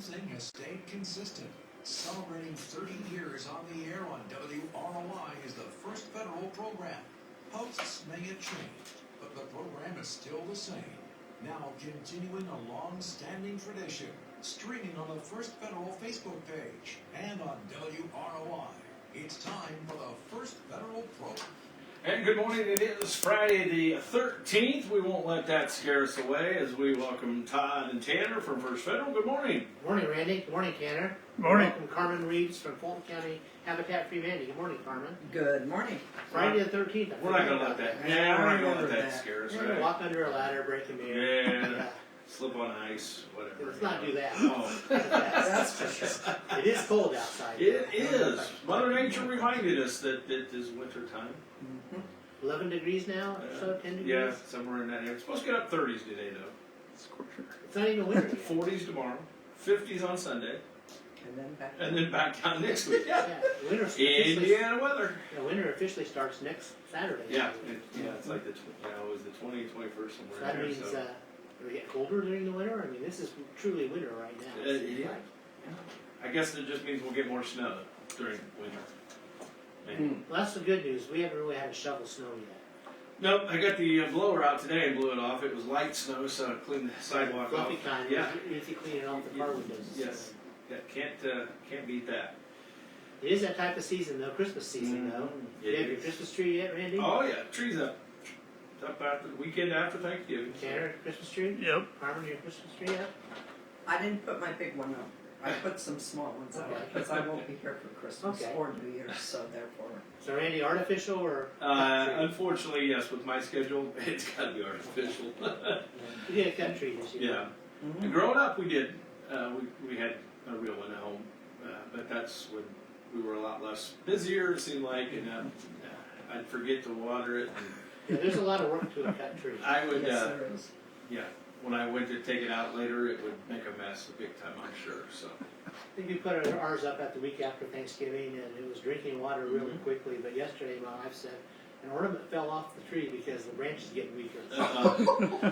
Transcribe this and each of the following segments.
thing has stayed consistent. Celebrating 30 years on the air on WROI is the first federal program. Hosts may have changed, but the program is still the same. Now continuing a long-standing tradition, streaming on the First Federal Facebook page and on WROI. It's time for the First Federal program. And good morning, it is Friday the 13th. We won't let that scare us away as we welcome Todd and Tanner from First Federal. Good morning. Good morning, Randy. Good morning, Tanner. Good morning. Welcome, Karmin Reeves from Fulton County Habitat for Humanity. Good morning, Karmin. Good morning. Friday the 13th. We're not going to let that. Yeah, we're not going to let that scare us. We're going to walk under a ladder, break a mirror. Yeah. Slip on ice, whatever. Let's not do that. Oh. That's for sure. It is cold outside. It is. Mother Nature reminded us that it is winter time. 11 degrees now, so 10 degrees? Yeah, somewhere in that area. It's supposed to get up 30s today, though. It's not even winter yet. 40s tomorrow, 50s on Sunday, And then back. back down next week. Yeah. Winter officially, Indiana weather. winter officially starts next Saturday. Yeah, it's like the it was the 21st somewhere So that in there. means, So. will it get colder during the winter? I mean, this is truly winter right now. Yeah. I guess it just means we'll get more snow during winter. Maybe. Well, that's the good news. We haven't really had a shovel snow yet. Nope, I got the blower out today and blew it off. It was light snow, so I cleaned the sidewalk Fluffy off. kind. Yeah. Easy cleaning off the car windows. Yes. Yeah, can't beat that. It is that type of season, though. Christmas season, though. It You have your is. Christmas tree yet, Randy? Oh yeah, trees up. It's up after the weekend after Thanksgiving. Tanner, Christmas tree? Yep. Carmen, your Christmas tree up? I didn't put my big one up. I put some small ones up Okay. because I won't be here for Christmas Okay. or New Year's, so therefore. So, Randy, artificial or? Unfortunately, yes. With my schedule, it's got to be artificial. We did a cut tree this year. Yeah. Mhm. And growing up, we did. We had a real one at home, but that's when we were a lot less busier. It seemed like, and I'd forget to water it. And Yeah, there's a lot of work to a cut tree. I would, Yes, there is. yeah. When I went to take it out later, it would make a mess, a big time, I'm sure. So. I think we put ours up at the week after Thanksgiving, and it was drinking water really quickly. But yesterday, my wife said an ornament fell off the tree because the branch is getting weaker.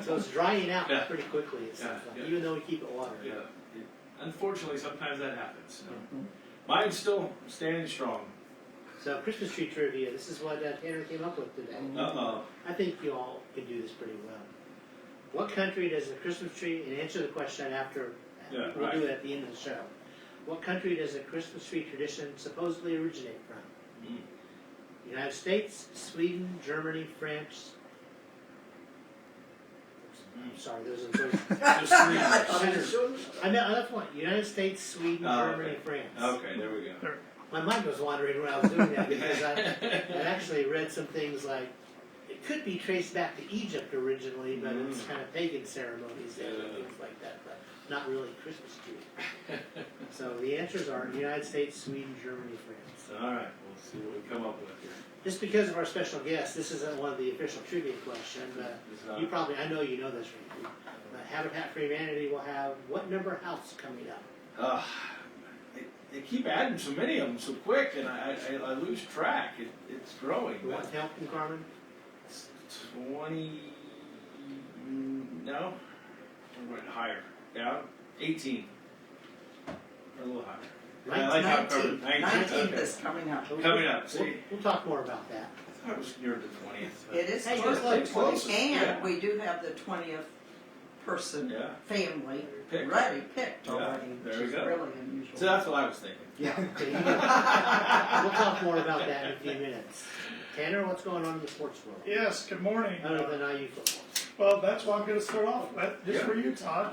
So it's drying out Yeah. pretty quickly, it sounds Yeah. like, even though we keep it watered. Yeah. Unfortunately, sometimes that happens. So. Mhm. Mine's still standing strong. So Christmas tree trivia, this is what Tanner came up with today. Uh-oh. I think you all can do this pretty well. What country does the Christmas tree, and answer the question after, Yeah, we'll right. do it at the end of the show. What country does the Christmas tree tradition supposedly originate from? United States, Sweden, Germany, France. Sorry, those are those. Just I know, that's one. United States, Sweden, Oh, Germany, okay. France. Okay, there we go. My mind was wandering when I was doing that because I actually read some things like it could be traced back to Egypt originally, but it's kind of pagan ceremonies there and things like that, but not really Christmas tree. So the answers are United States, Sweden, Germany, France. All right, we'll see what we come up with here. Just because of our special guest, this isn't one of the official trivia questions, but you probably, I know you know this, Randy. Habitat for Humanity will have what number house coming up? They keep adding so many of them so quick, and I lose track. It's growing. You want help from Carmen? 20. No, we're going higher. Yeah, 18. Or a little higher. I like how it covered 19th okay. is coming up. Coming up. See, We'll talk more about that. I thought it was near the 20th. It is Hey, close just to like 20, closest, and yeah. we do have the 20th person Yeah. family Picked. ready, picked Yeah, already, there which we is go. really unusual. So that's what I was thinking. Yeah. Okay, we'll talk more about that in a few minutes. Tanner, what's going on in the sports world? Yes, good morning. Other than IU football. Well, that's what I'm going to start off with, just Yeah. for you, Todd.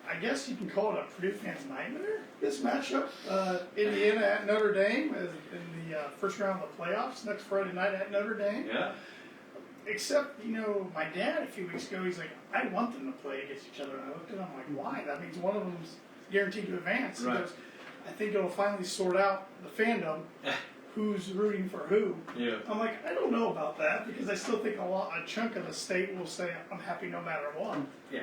I guess you can call it a Purdue fan's nightmare, this matchup. Indiana at Notre Dame is in the first round of the playoffs next Friday night at Notre Dame. Yeah. Except, my dad a few weeks ago, he's like, I want them to play against each other. And I looked at him, I'm like, why? That means one of them's guaranteed to advance. Right. He goes, I think it'll finally sort out the fandom, who's rooting for who. Yeah. I'm like, I don't know about that because I still think a chunk of the state will say I'm happy no matter what. Yeah.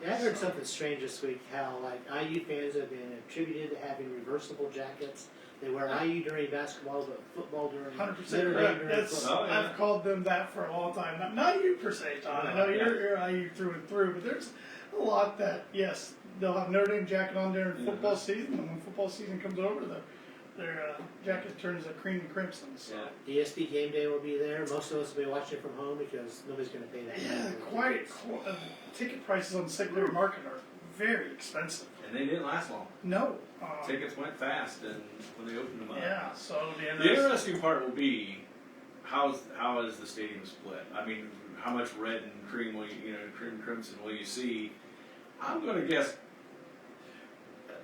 Yeah, I heard something strange this week, how IU fans have been attributed to having reversible jackets. They wear IU during basketball, but football during 100% Notre Dame correct. during That's, football. Oh, yeah. I've called them that for a long time. Not you per se, Todd. I know Yeah. you're IU through and through, but there's a lot that, yes, they'll have Notre Dame jacket on during football season, and when football season comes over, their jacket turns a cream and crimson. So. Yeah. ESP game day will be there. Most of us will be watching it from home because nobody's going to pay that. Yeah, ticket prices on the secondary market are very expensive. And they didn't last long. No. Tickets went fast, and when they opened them up. Yeah, so The interesting part will be how is the stadium split? I mean, how much red and cream cream and crimson will you see? I'm going to guess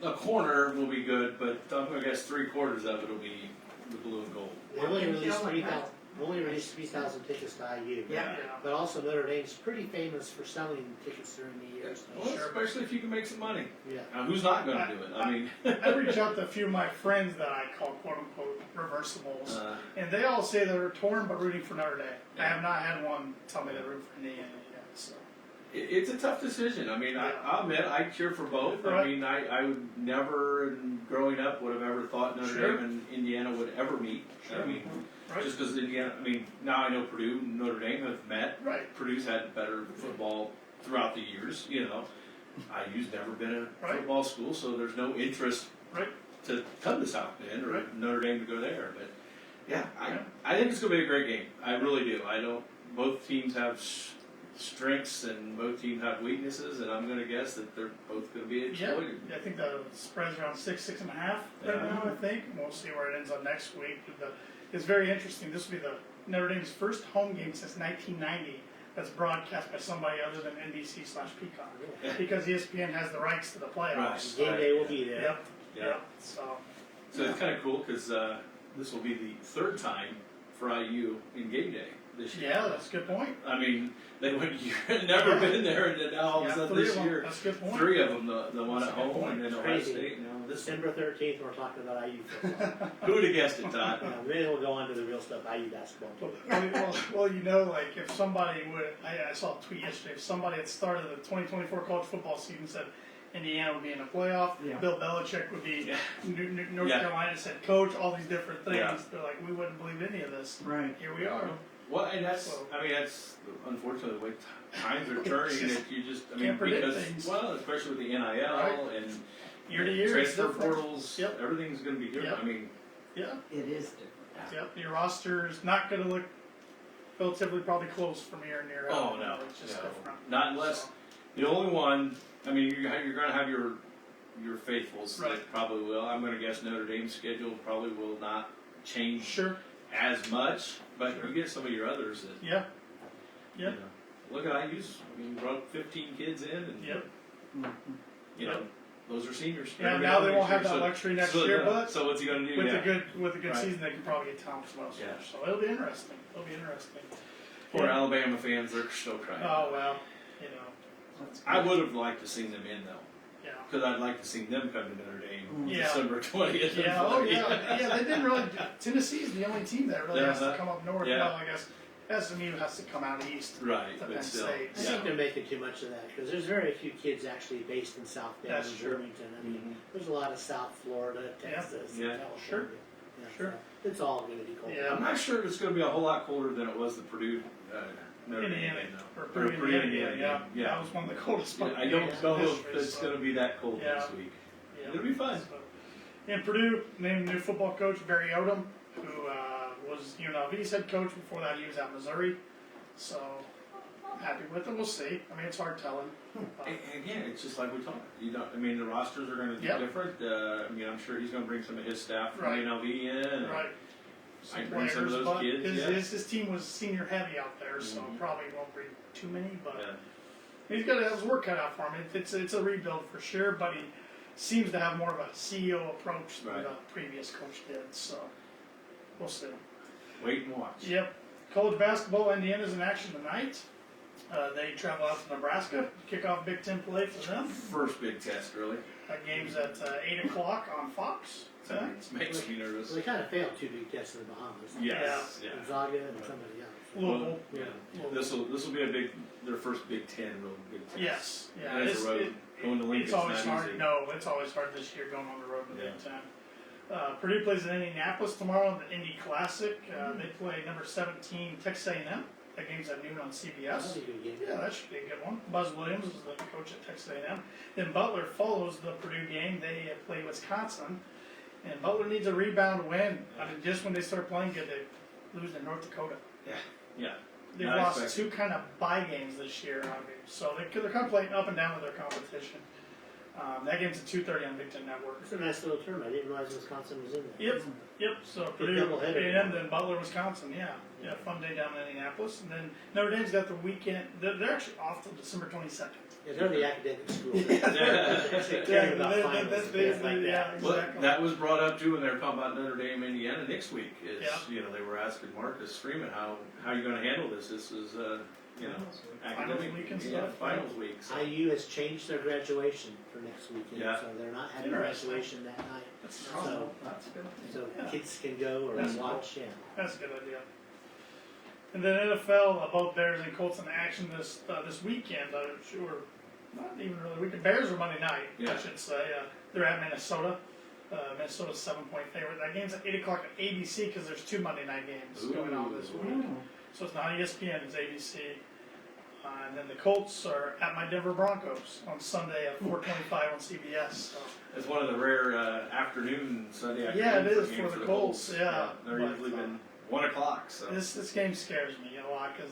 a corner will be good, but I'm going to guess 3/4 of it will be the blue and gold. They only Yeah, released like that. 3,000 tickets to IU. Yeah. But also Notre Dame's pretty famous for selling tickets during the year. So Well, especially if you can make some money. yeah. Now, who's not going to do it? I mean, I reached out to a few of my friends that I call quote unquote reversibles, and they all say they're torn but rooting for Notre Dame. I have not had one tell me they're rooting for Indiana yet. So. it's a tough decision. I mean, I'll admit I cheer for both. Right. I mean, I would never, growing up, would have ever thought Notre Sure. Dame and Indiana would ever meet. Sure. I mean, Right. just because Indiana, I mean, now I know Purdue and Notre Dame have met. Right. Purdue's had better football throughout the years, IU's never been a Right. football school, so there's no interest Right. to come to South Bend or Right. Notre Dame to go there. But yeah, Yeah. I think it's going to be a great game. I really do. I don't. Both teams have strengths and both teams have weaknesses, and I'm going to guess that they're both going to be Yeah, exploited. I think the spread's around 6.5 right Yeah. now. I think we'll see where it ends up next week. It's very interesting. This will be the Notre Dame's first home game since 1990 that's broadcast by somebody other than NBC/Peacock because ESPN has the rights to the playoffs. Game day will be there. Yep. Yeah. Yep. So. So it's kind of cool because this will be the third time for IU in game day this year. Yeah, that's a good point. I mean, they went never Yeah. been there, and then now all of a Yeah, sudden 3 this of them. year, That's a good point. 3 of them, the one That's at a good home point. and then Ohio Crazy. State. Now this December 13th, we're talking about IU football. who would have guessed it, Todd? Maybe we'll go on to the real stuff, IU basketball. Well, like if somebody would, I saw a tweet yesterday. If somebody had started the 2024 college football season said Indiana would be in a playoff, Yeah. Bill Belichick would be Yeah. North Yeah. Carolina's head coach, all these different things. Yeah. They're like, we wouldn't believe any of this. Right. Here we are. Well, and that's, So- I mean, that's unfortunately the way times are turning. Just That you just, I mean, can't predict because things. well, especially with the NIL Right. and Year to year, it's transfer different. portals, Yep. everything's going to be different. Yep. I mean, Yeah. It is different. Yep. Your roster's not going to look relatively probably close from year and year out. oh no, It's just no. different. Not unless the only one. I mean, you're going to have your faithfuls Right. that probably will. I'm going to guess Notre Dame's schedule probably will not change Sure. as much, but Sure. you get some of your others that. Yeah. You know, look at IU's. I mean, brought 15 kids in, and Yep. you know, those are seniors. Yeah. Everybody Now they else won't have next that year, luxury next so, year, yeah. but So what's he going to do? with yeah. a good Right. season, they can probably get talent from elsewhere. Yeah. So it'll be interesting. It'll be interesting. Poor Yeah. Alabama fans, they're still crying. Oh well, you know. I would have liked to seen them in though, Yeah. because I'd like to see them come to Notre Dame Yeah. December 20th. Yeah. Oh yeah. Yeah. They didn't really. Tennessee's the only team that really has to Uh-huh. come up north. Yeah. Well, I guess SMU has to come out east. Right, To but Penn still. State. I think they're making too much of that because there's very few kids actually based in South Bend That's and true. Bloomington. I mean, Mhm. there's a lot of South Florida, Texas, Yeah. and California. Sure. Yeah, Sure. so it's all going to be cold. Yeah. I'm not sure it's going to be a whole lot colder than it was the Purdue Notre Dame Indiana. game, though. Or Purdue, Indiana Indiana. game. Yeah. Yeah. That was one of the coldest. Yeah, I don't Yeah. know if history, it's so. going to be that cold Yeah. this week. Yeah. It'll be fun. So, and Purdue named new football coach Barry Odom, who was UNLV's head coach. Before that, he was at Missouri. So happy with him. We'll see. I mean, it's hard telling. And again, it's just like we talked. You know, I mean, the rosters are going to be Yep. different. I mean, I'm sure he's going to bring some of his staff from Right. UNLV in. And Right. I bring some of those but kids, his, yeah. his team was senior heavy out there, so Mhm. probably won't bring too many. But Yeah. he's got his work cut out for him. It's a rebuild for sure, but he seems to have more of a CEO approach than Right. the previous coach did. So we'll see. Wait and watch. Yep. College basketball, Indiana's in action tonight. They travel out to Nebraska, kick off Big Ten play for them. First big test, really. That game's at 8 o'clock on Fox tonight. Makes me nervous. Well, they kind of failed 2 big tests in the Bahamas. Yes. Yeah. Gonzaga and somebody else. Louisville. Yeah. Louisville. This will be their first Big Ten real big test. Yes. Yeah. And it's a road. Going to Lincoln's it's always not hard. easy. No, it's always hard this year going on the road to Yeah. Big Ten. Purdue plays in Indianapolis tomorrow in the Indy Classic. They play number 17 Texas A&M. That game's at noon on That'll CBS. be a good game. Yeah, that should be a good one. Buzz Williams is the coach at Texas A&M. Then Butler follows the Purdue game. They play Wisconsin, and Butler needs a rebound win. I mean, just when they start playing good, they lose to North Dakota. Yeah. They've Not lost expected. two kind of bye games this year, I mean, so they're kind of playing up and down with their competition. That game's at 2:30 on Big Ten Network. It's a nice little tournament. I didn't realize Wisconsin was in there. Yep. So Purdue, doubleheader. A&M, then Butler, Wisconsin. Yeah, fun day down in Indianapolis. And then Notre Dame's got the weekend. They're actually off till December 22nd. Yeah, they're the academic school. Yeah. Caring about finals and things like that. Well, exactly. that was brought up too when they were talking about Notre Dame, Indiana next week. Is Yeah. they were asking Marcus Freeman how are you going to handle this? This is academic week and yeah, stuff. finals week. So. IU has changed their graduation for next weekend, Yeah. so they're not having Interesting. graduation that night. That's So, That's good. so Yeah. kids can go or That's watch. Yeah. That's a good idea. And then NFL, both Bears and Colts in action this weekend. I'm sure, not even really weekend. Bears are Monday night, I Yeah. should say. They're at Minnesota. Minnesota's 7-point favorite. That game's at 8 o'clock at ABC because there's 2 Monday night games going on this week. So it's not ESPN, it's ABC. And then the Colts are at my Denver Broncos on Sunday at 4:25 on CBS. So. It's one of the rare afternoon Sunday afternoon. Yeah, it is games for the Colts. Yeah, they're but, usually been 1 o'clock. So This game scares me a lot because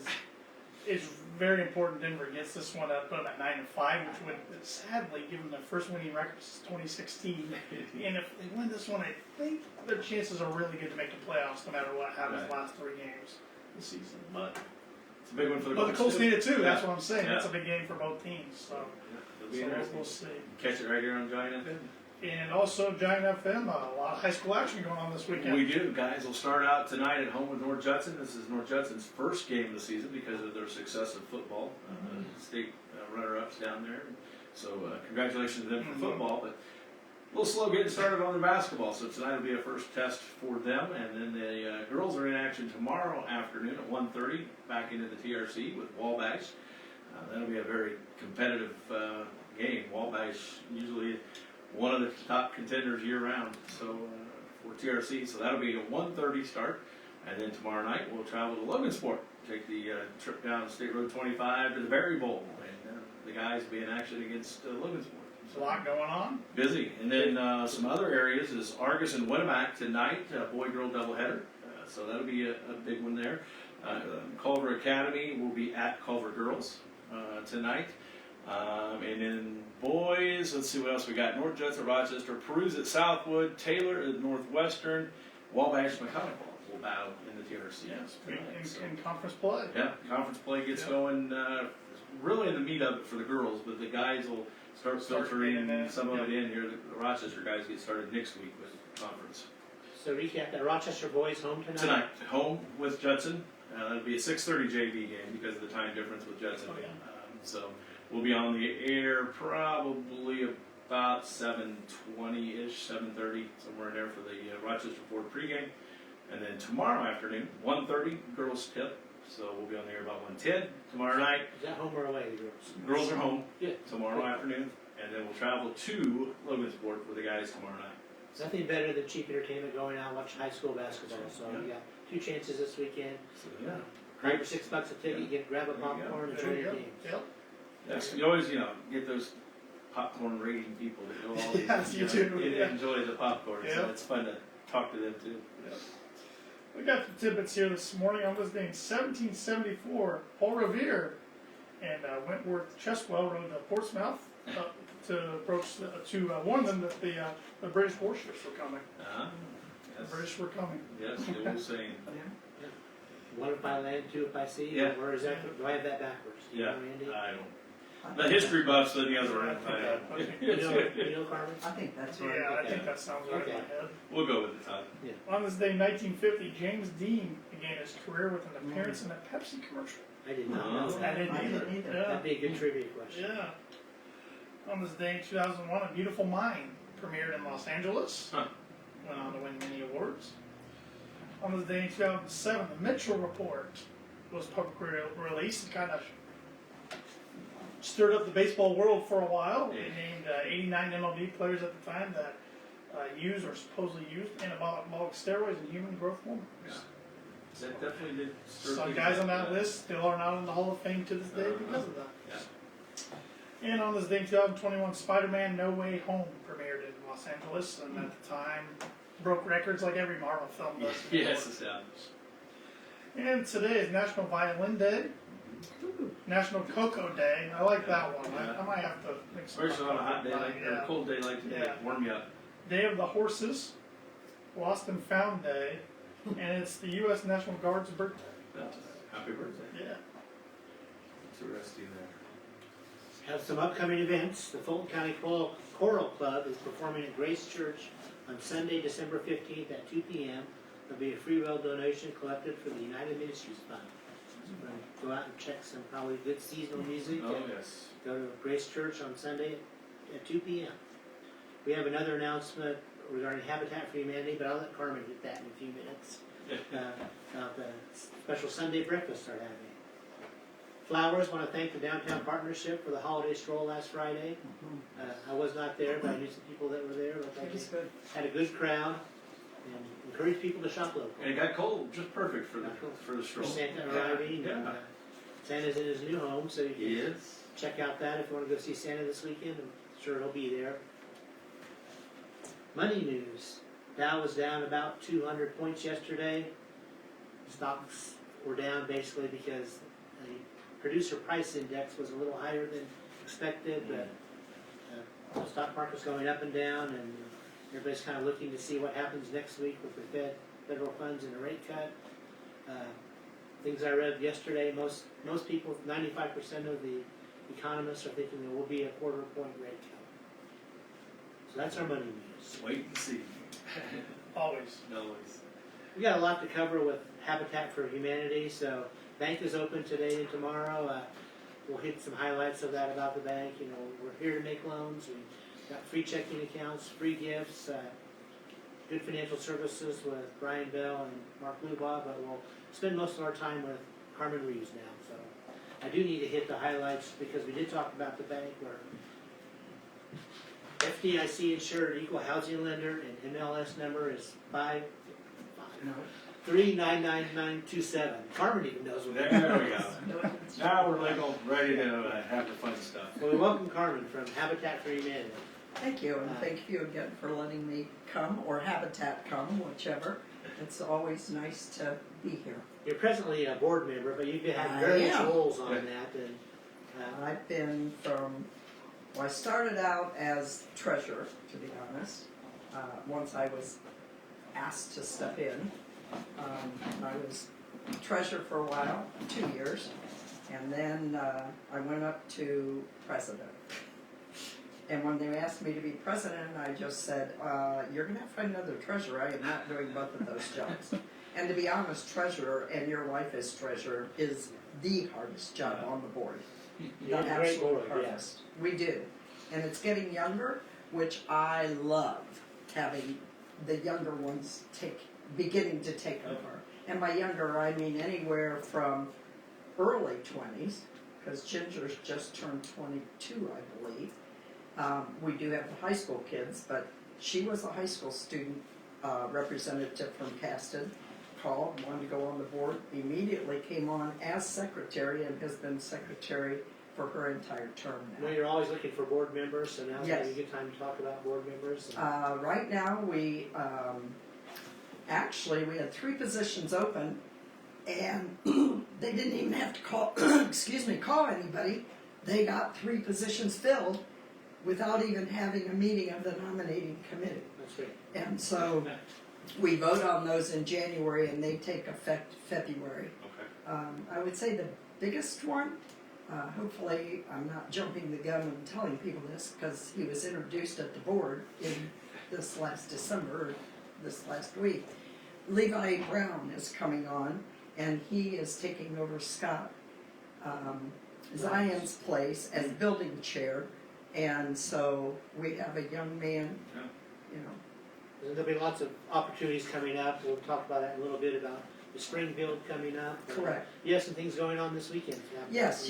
it's very important Denver gets this one up, put them at 9-5, which would sadly give them their first winning record since 2016. And if they win this one, I think their chances are really good to make the playoffs, no matter what happens the last 3 games this season. But it's a big one for the the Colts too. need it too. Yeah. That's what I'm saying. Yeah. It's a big game for both teams. So, It'll be so interesting. we'll see. Catch it right here on Giant FM. And also Giant FM, a lot of high school action going on this weekend. We do, guys. We'll start out tonight at home with North Judson. This is North Judson's first game of the season because of their success in football. State runner-ups down there. So congratulations to them for football. But a little slow getting started on the basketball. So tonight will be a first test for them. And then the girls are in action tomorrow afternoon at 1:30 back into the TRC with Wabash. That'll be a very competitive game. Wabash usually one of the top contenders year-round. So for TRC, so that'll be a 1:30 start, and then tomorrow night we'll travel to Logansport, take the trip down State Road 25 to the Berry Bowl, and the guys will be in action against Logansport. There's a lot going on. Busy, and then some other areas is Argus and Winnemac tonight, boy-girl doubleheader, so that'll be a big one there. Culver Academy will be at Culver Girls tonight. And then boys, let's see what else we got. North Judson, Rochester, Peruse at Southwood, Taylor at Northwestern, Wabash, McConnell will battle in the TRC. Yes, tonight, so. in conference play. Yeah, conference play gets going really in the meat of it for the girls, but the guys will start filtering getting in, some of it in here. The Rochester guys get started next week with conference. So recap that Rochester boys home tonight. Tonight, home with Judson. It'll be a 6:30 JV game because of the time difference with Judson. Oh, yeah. So we'll be on the air probably about 7:20-ish, 7:30, somewhere in there for the Rochester Ford pregame. And then tomorrow afternoon, 1:30, girls tip. So we'll be on the air about 1:10 tomorrow night. Is that home or away, the girls? Girls are home Yeah. tomorrow afternoon. And then we'll travel to Logansport with the guys tomorrow night. Nothing better than cheap entertainment going out and watching high school basketball. So Yeah. you got 2 chances this weekend. So yeah. $5 or $6 a ticket. Grab a There you go. popcorn and There enjoy you the go. games. Yep. Yes, you always, get those popcorn rating people that go all Yes, you do, yeah. enjoy the popcorn. So Yeah. it's fun to talk to them too. We got the tidbits here this morning. On this day in 1774, Paul Revere and Wentworth Cheswell rode to Portsmouth to approach to warn them that the British warships were coming. Uh-huh. The Yes. British were coming. Yes, the old saying. One if by land, 2 if by sea. Yeah. Or is that? Do I have that backwards? Do you Yeah, know, Andy? I don't. The history buffs are the other way. You know, Carmen? I think that's right. Yeah, I think that sounds right in my head. We'll go with the top. On this day, 1950, James Dean began his career with an appearance in a Pepsi commercial. I did not Oh. know I that. didn't I either. didn't either. Yeah. That'd be a good trivia question. Yeah. On this day in 2001, A Beautiful Mind premiered in Los Angeles. Huh. Went on to win many awards. On this day in 2007, The Mitchell Report was publicly released and kind of stirred up the baseball world for a while. They named 89 MLB players at the time that used or supposedly used anabolic steroids and human growth hormones. Yeah. That definitely did stir Some things guys up, on that yeah. list still are not in the Hall of Fame to this day because of that. Yeah. And on this day, 2021, Spider-Man No Way Home premiered in Los Angeles, and at the time broke records like every Marvel film does. Yes, it sounds. And today is National Violin Day, National Cocoa Day. I like that one. I might have to make some. Especially on a hot day like, or a cold day like today, Yeah. warm you up. Day of the Horses, Lost and Found Day, and it's the U.S. National Guard's birthday. Happy birthday. Yeah. Interesting there. Have some upcoming events. The Fulton County Choral Club is performing at Grace Church on Sunday, December 15th at 2 p.m. There'll be a free will donation collected for the United Ministries Fund. So we're going to go out and check some probably good seasonal music. Oh, and yes. Go to Grace Church on Sunday at 2 p.m. We have another announcement regarding Habitat for Humanity, but I'll let Karmin hit that in a few minutes. About the special Sunday breakfast they're having. Flowers, want to thank the Downtown Partnership for the holiday stroll last Friday. I was not there, but I knew some people that were there. Looked like It was they good. had a good crowd, and encourage people to shop local. And it got cold, just perfect for the For stroll. Santa arriving, and Yeah. Santa's in his new home, so you can Yes. check out that if you want to go see Santa this weekend. I'm sure he'll be there. Money news. Dow was down about 200 points yesterday. Stocks were down basically because the producer price index was a little higher than expected, but the stock market's going up and down, and everybody's kind of looking to see what happens next week with the federal funds and the rate cut. Things I read yesterday, most people, 95% of the economists are thinking there will be a quarter-point rate cut. So that's our money news. Wait and see. Always. Always. We got a lot to cover with Habitat for Humanity, so bank is open today and tomorrow. We'll hit some highlights of that about the bank. You know, we're here to make loans. We got free checking accounts, free gifts, good financial services with Brian Bell and Mark Lubaugh, but we'll spend most of our time with Karmin Reeves now. So I do need to hit the highlights because we did talk about the bank where FDIC insured equal housing lender and MLS number is 39997. Karmin even knows what it is. There we go. Now we're legal, ready to have the fun stuff. Well, we welcome Karmin from Habitat for Humanity. Thank you, and thank you again for letting me come, or Habitat come, whichever. It's always nice to be here. You're presently a board member, but you've had I various am. roles on that. And I've been I started out as treasurer, to be honest. Once I was asked to step in. I was treasurer for a while, 2 years, and then I went up to president. And when they asked me to be president, I just said, you're going to have to find another treasurer. I am not doing both of those jobs. And to be honest, treasurer, and your wife as treasurer, is the hardest job on the board. you have a great board, Hardest. We do. And it's getting younger, which I love, having the younger ones beginning to take over. And by younger, I mean anywhere from early 20s, because Ginger's just turned 22, I believe. We do have the high school kids, but she was a high school student representative from Caston, called, wanted to go on the board, immediately came on as secretary and has been secretary for her entire term Well, now. you're always looking for board members, so now's Yes. a good time to talk about board members. Right now, we we had 3 positions open, and they didn't even have to call call anybody. They got 3 positions filled without even having a meeting of the nominating committee. That's great. And so we vote on those in January, and they take effect February. Okay. I would say the biggest one, hopefully I'm not jumping the gun and telling people this, because he was introduced at the board in this last December, this last week. Levi Brown is coming on, and he is taking over Scott Zion's place as building chair. And so we have a young man, you know. And there'll be lots of opportunities coming up. We'll talk about that in a little bit about the spring build coming up. Correct. You have some things going on this weekend. Yes.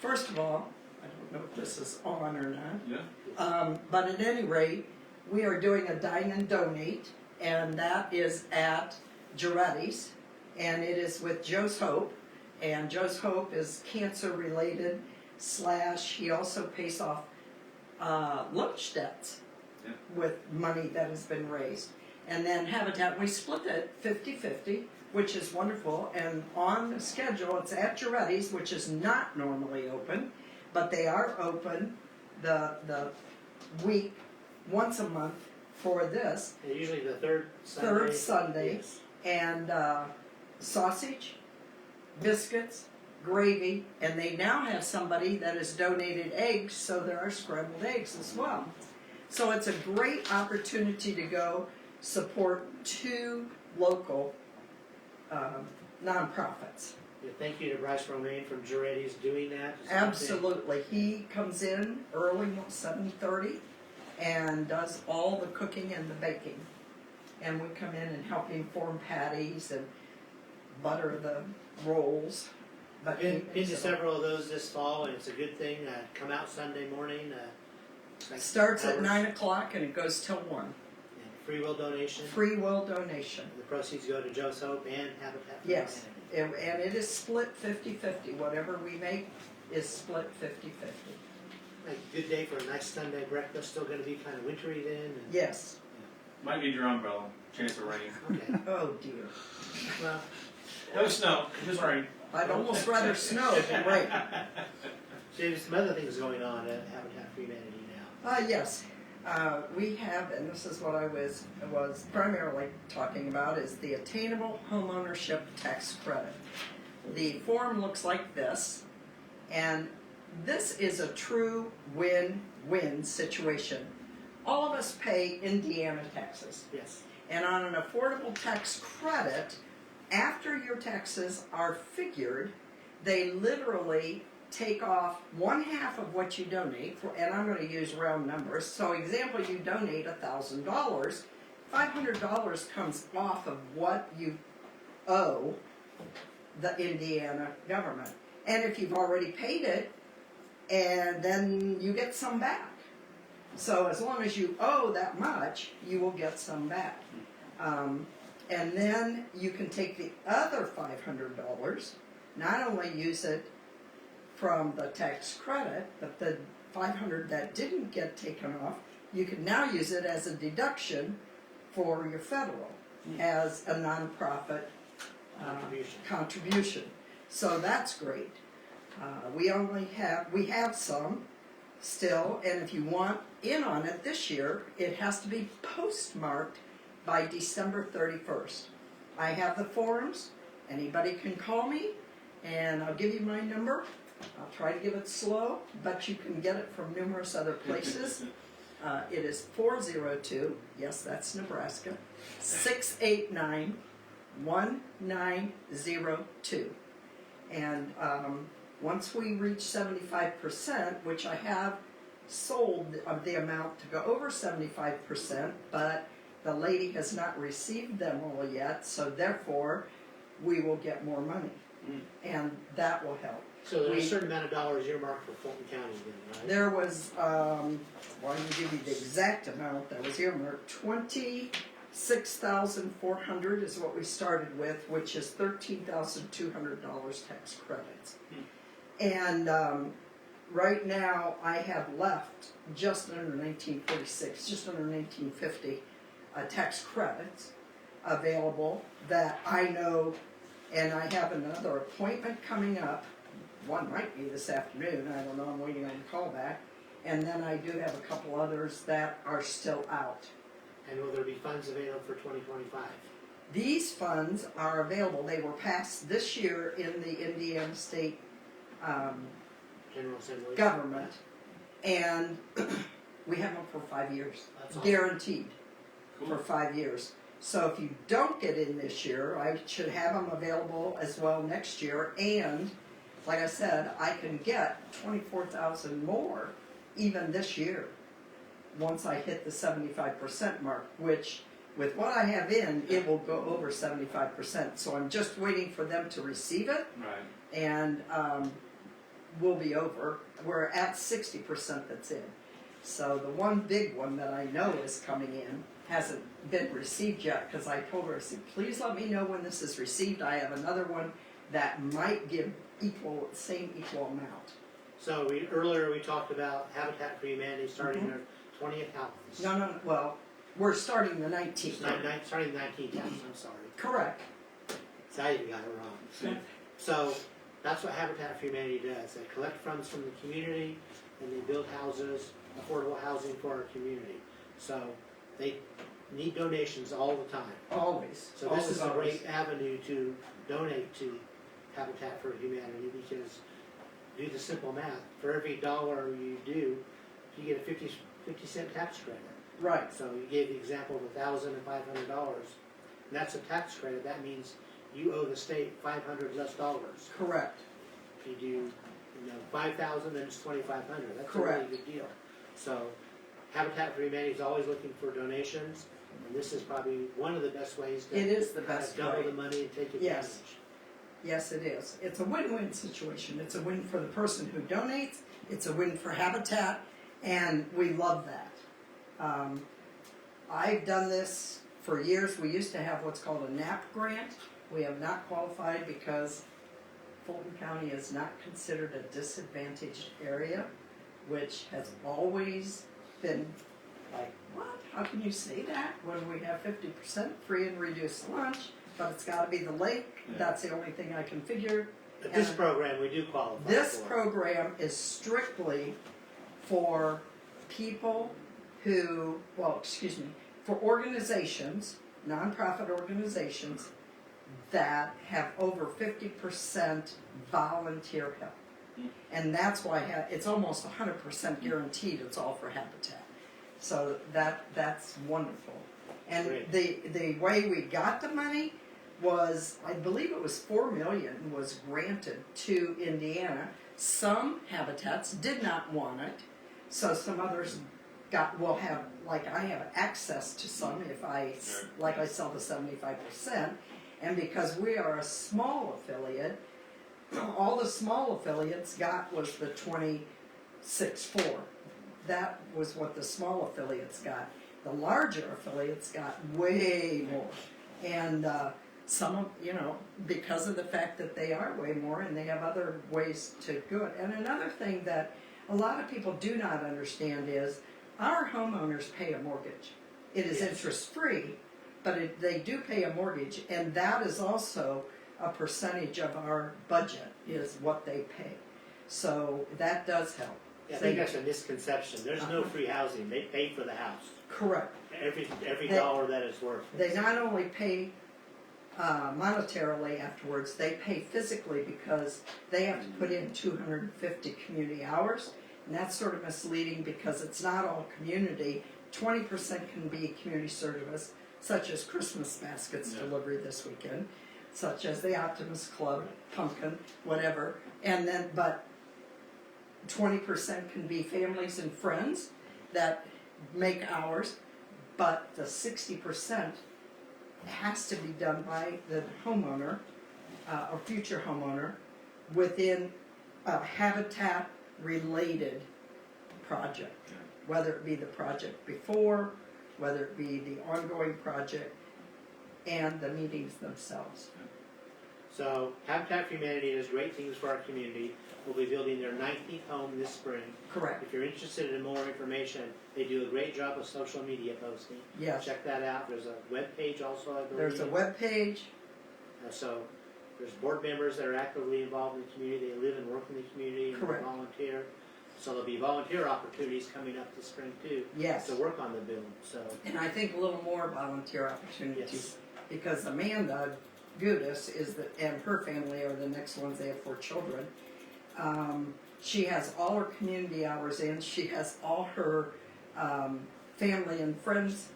First of all, I don't know if this is on or not. Yeah. But at any rate, we are doing a dine and donate, and that is at Giretti's and it is with Joe's Hope, and Joe's Hope is cancer related / he also pays off lunch debts Yeah. with money that has been raised. And then Habitat, we split it 50-50, which is wonderful, and on the schedule, it's at Giretti's, which is not normally open, but they are open the week, once a month for this, And usually the third Sunday. Third Sunday. Yes. and sausage, biscuits, gravy, and they now have somebody that has donated eggs, so there are scrambled eggs as well. So it's a great opportunity to go support 2 local nonprofits. Yeah, thank you to Bryce Romaine from Giretti's doing that. Absolutely. He comes in early, 7:30, and does all the cooking and the baking. And we come in and help him form patties and butter the rolls. But Been to several of those this fall, and it's a good thing. Come out Sunday morning. It starts at hours. 9 o'clock and it goes till 1. And free will donation. Free will donation. The proceeds go to Joe's Hope and Habitat for Yes. Humanity. And it is split 50-50. Whatever we make is split 50-50. A good day for a nice Sunday breakfast. Still going to be kind of wintry then. And, Yes. Might need your umbrella. Chance of rain. okay. Oh dear. Well, No snow, just rain. I'd almost rather snow than rain. there's some other things going on at Habitat for Humanity now. Yes. We have, and this is what I was primarily talking about, is the attainable homeownership tax credit. The form looks like this, and this is a true win-win situation. All of us pay Indiana taxes, Yes. and on an affordable tax credit, after your taxes are figured, they literally take off 1/2 of what you donate, and I'm going to use round numbers. So example, you donate $1,000, $500 comes off of what you owe the Indiana government. And if you've already paid it, and then you get some back. So as long as you owe that much, you will get some back. And then you can take the other $500, not only use it from the tax credit, but the $500 that didn't get taken off, you can now use it as a deduction for your federal, as a nonprofit contribution. So that's great. We have some still, and if you want in on it this year, it has to be postmarked by December 31st. I have the forms. Anybody can call me, and I'll give you my number. I'll try to give it slow, but you can get it from numerous other places. It is 402, yes, that's Nebraska, 689-1902. And once we reach 75%, which I have sold of the amount to go over 75%, but the lady has not received them all yet, so therefore we will get more money, and that will help. So there's a certain amount of dollars earmarked for Fulton County then, right? There was, well, I can give you the exact amount that was earmarked. 26,400 is what we started with, which is $13,200 tax credits. And right now I have left just under 1946, just under 1950 tax credits available that I know, and I have another appointment coming up. One might be this afternoon, I don't know, I'm waiting on a call back. And then I do have a couple others that are still out. And will there be funds available for 2025? These funds are available, they were passed this year in the Indiana State General Assembly? government, and we have them for 5 years, That's awesome. guaranteed for 5 years. So if you don't get in this year, I should have them available as well next year, and like I said, I can get 24,000 more even this year once I hit the 75% mark, which with what I have in, it will go over 75%. So I'm just waiting for them to receive it, Right. and we'll be over. We're at 60% that's in. So the one big one that I know is coming in hasn't been received yet, because I told her, I said, please let me know when this is received. I have another one that might give same equal amount. So earlier we talked about Habitat for Humanity starting their 20th house. No, well, we're starting the 19th. Starting the 19th house, I'm sorry. Correct. So I even got it wrong. So that's what Habitat for Humanity does. They collect funds from the community and they build houses, affordable housing for our community. So they need donations all the time. Always. So this is a great avenue to donate to Habitat for Humanity, because do the simple math. For every dollar you do, you get a 50-cent tax credit. Right. So you gave the example of $1,500, and that's a tax credit. That means you owe the state $500 less dollars. Correct. If you do, $5,000, then it's $2,500. That's Correct. a really good deal. So Habitat for Humanity is always looking for donations, and this is probably one of the best ways to It is the best double way. the money and take advantage. Yes. Yes, it is. It's a win-win situation. It's a win for the person who donates. It's a win for Habitat, and we love that. I've done this for years. We used to have what's called a NAP grant. We have not qualified because Fulton County is not considered a disadvantaged area, which has always been like, what? How can you say that when we have 50% free and reduced lunch? But it's got to be the lake. Yeah. That's the only thing I can figure. But this And program we do qualify this for. program is strictly for people who, for organizations, nonprofit organizations that have over 50% volunteer help. And that's why it's almost 100% guaranteed it's all for Habitat. So that's wonderful. And Great. the way we got the money was, I believe it was $4 million was granted to Indiana. Some habitats did not want it, so some others will have, like I have access to some if I sell the 75%, and because we are a small affiliate, all the small affiliates got was the 26.4. That was what the small affiliates got. The larger affiliates got way more, and some of, because of the fact that they are way more and they have other ways to do it. And another thing that a lot of people do not understand is our homeowners pay a mortgage. It is interest-free, but they do pay a mortgage, and that is also a percentage of our budget is what they pay. So that does help. Yeah, I think that's a misconception. There's no free housing. They pay for the house. Correct. Every dollar that it's worth. They not only pay monetarily afterwards, they pay physically because they have to put in 250 community hours, and that's sort of misleading because it's not all community. 20% can be community service, such as Christmas baskets delivery this weekend, such as the Optimist Club, pumpkin, whatever, and then, but 20% can be families and friends that make hours, but the 60% has to be done by the homeowner or future homeowner within a habitat-related project, whether it be the project before, whether it be the ongoing project, and the meetings themselves. So Habitat for Humanity does great things for our community. We'll be building their 19th home this spring. Correct. If you're interested in more information, they do a great job of social media posting. Yes. Check that out. There's a web page also, I believe. There's a web page. So there's board members that are actively involved in the community. They live and work in the community and Correct. volunteer. So there'll be volunteer opportunities coming up this spring too. Yes. To work on the bill. So And I think a little more volunteer opportunities. Yes. Because Amanda Gudis and her family are the next ones. They have 4 children. She has all her community hours in. She has all her family and friends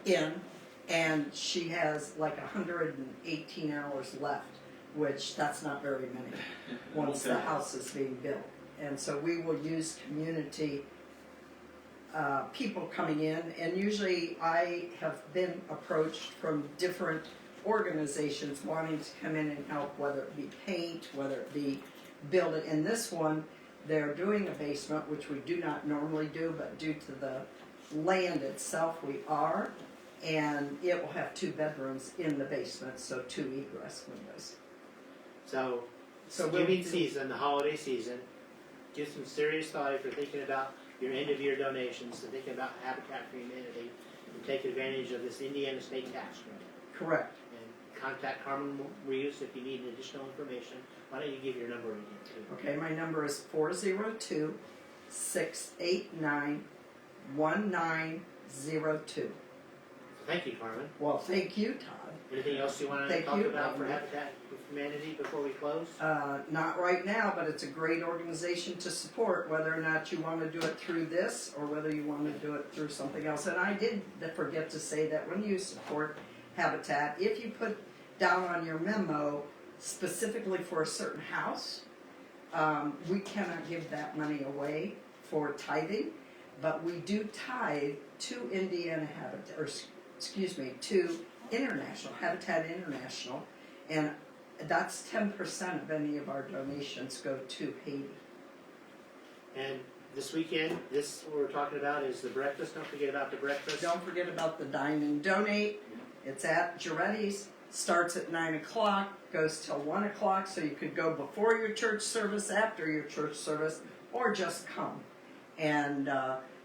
in, and she has like 118 hours left, which that's not very many once the house is being built. And so we will use community people coming in, and usually I have been approached from different organizations wanting to come in and help, whether it be paint, whether it be build it. And this one, They're doing a basement, which we do not normally do, but due to the land itself, we are. And it will have 2 bedrooms in the basement, so 2 egress windows. So, So we'll giving do- season, the holiday season, give some serious thought if you're thinking about your end of year donations and thinking about Habitat for Humanity, and take advantage of this Indiana State Tax Credit. Correct. And contact Karmin Reeves if you need additional information. Why don't you give your number again too? Okay, my number is 402-689-1902. Thank you, Karmin. Well, thank you, Todd. Anything else you want to Thank talk you. about for Habitat for Humanity before we close? Not right now, but it's a great organization to support, whether or not you want to do it through this or whether you want to do it through something else. And I did forget to say that when you support Habitat, if you put down on your memo specifically for a certain house, we cannot give that money away for tithing, but we do tithe to Indiana Habitat, or excuse me, to International, Habitat International, and that's 10% of any of our donations go to Haiti. And this weekend, this what we're talking about is the breakfast. Don't forget about the breakfast. Don't forget about the Dine and Donate. It's at Giretti's, starts at 9 o'clock, goes till 1 o'clock, so you could go before your church service, after your church service, or just come. And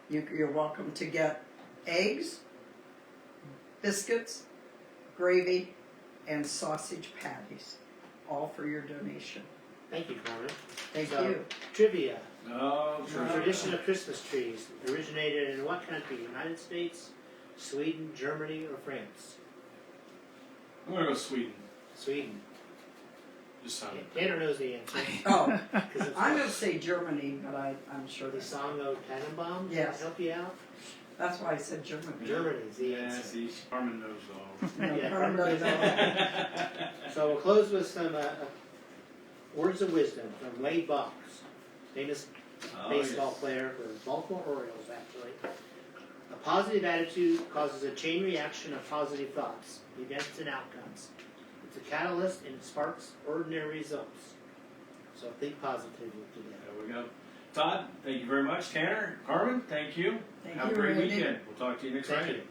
you're welcome to get eggs, biscuits, gravy, and sausage patties, all for your donation. Thank you, Carmen. Thank So, you. Trivia. Oh, The sure. tradition of Christmas trees originated in what country? United States, Sweden, Germany, or France? I'm gonna go Sweden. Sweden. Just sound. Tanner knows the answer. Oh, 'Cause it's I'm going to say Germany, but I'm sure the that's, song of Tannenbaum. Does Yes. that help you out? that's why I said Germany. Germany's the Yeah, answer. see, Carmen knows all. No, Yeah. Carmen doesn't know. So we'll close with some words of wisdom from Wade Boggs, famous Oh, baseball yes. player for the Baltimore Orioles, actually. A positive attitude causes a chain reaction of positive thoughts, events, and outcomes. It's a catalyst and it sparks ordinary results. So think positively today. There we go. Todd, thank you very much. Tanner, Carmen, thank you. Thank Have you, a great Randy. weekend. We'll talk to you next Thank Friday. you.